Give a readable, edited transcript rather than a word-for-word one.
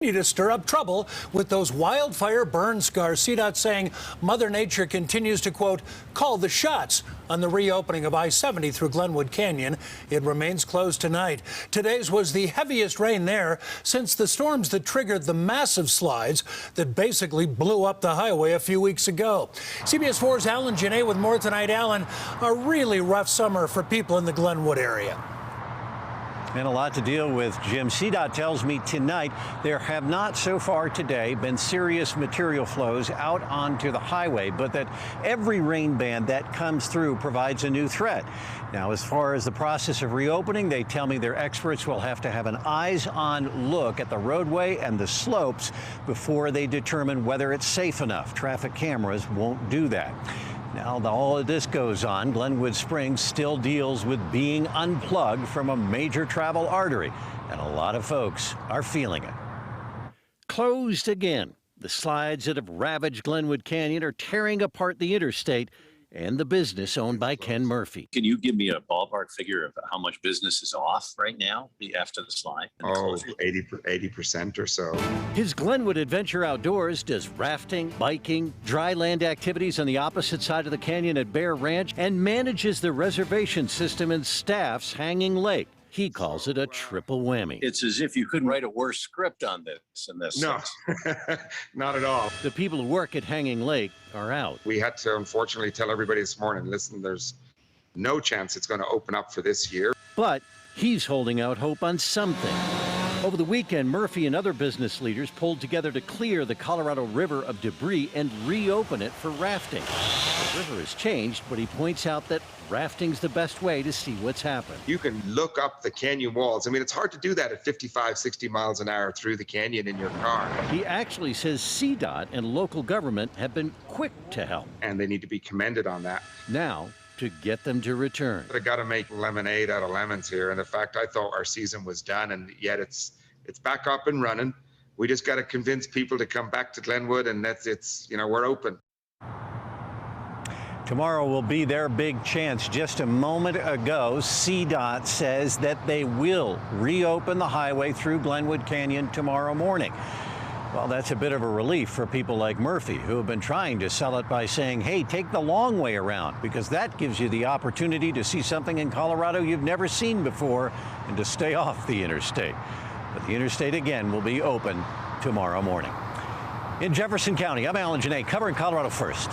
To stir up trouble with those wildfire burn scars. CDOT saying Mother Nature continues to, quote, call the shots on the reopening of I-70 through Glenwood Canyon. It remains closed tonight. Today's was the heaviest rain there since the storms that triggered the massive slides that basically blew up the highway a few weeks ago. CBS 4's Alan Janae with more tonight. Alan, a really rough summer for people in the Glenwood area. And a lot to deal with, Jim. CDOT tells me tonight there have not so far today been serious material flows out onto the highway, but that every rain band that comes through provides a new threat. Now, as far as the process of reopening, they tell me their experts will have to have an eyes-on look at the roadway and the slopes before they determine whether it's safe enough. Traffic cameras won't do that. Now, all of this goes on, Glenwood Springs still deals with being unplugged from a major travel artery, and a lot of folks are feeling it. Closed again. The slides that have ravaged Glenwood Canyon are tearing apart the interstate and the business owned by Ken Murphy. Can you give me a ballpark figure of how much business is off right now after the slide? And the 80% or so. His Glenwood Adventure Outdoors does rafting, biking, dry land activities on the opposite side of the canyon at Bear Ranch, and manages the reservation system and staffs Hanging Lake. He calls it a triple whammy. It's as if you couldn't write a worse script on this in this sense. Not at all. The people who work at Hanging Lake are out. We had to unfortunately tell everybody this morning, listen, there's no chance it's going to open up for this year. But he's holding out hope on something. Over the weekend, Murphy and other business leaders pulled together to clear the Colorado River of debris and reopen it for rafting. The river has changed, but he points out that rafting's the best way to see what's happened. You can look up the canyon walls. I mean, it's hard to do that at 55, 60 miles an hour through the canyon in your car. He actually says CDOT and local government have been quick to help. And they need to be commended on that. Now, to get them to return. I've got to make lemonade out of lemons here. And in fact, I thought our season was done, and yet it's back up and running. We just got to convince people to come back to Glenwood, and we're open. Tomorrow will be their big chance. Just a moment ago, CDOT says that they will reopen the highway through Glenwood Canyon tomorrow morning. Well, that's a bit of a relief for people like Murphy, who have been trying to sell it by saying, hey, take the long way around, because that gives you the opportunity to see something in Colorado you've never seen before and to stay off the interstate. But the interstate, again, will be open tomorrow morning. In Jefferson County, I'm Alan Janae, covering Colorado First.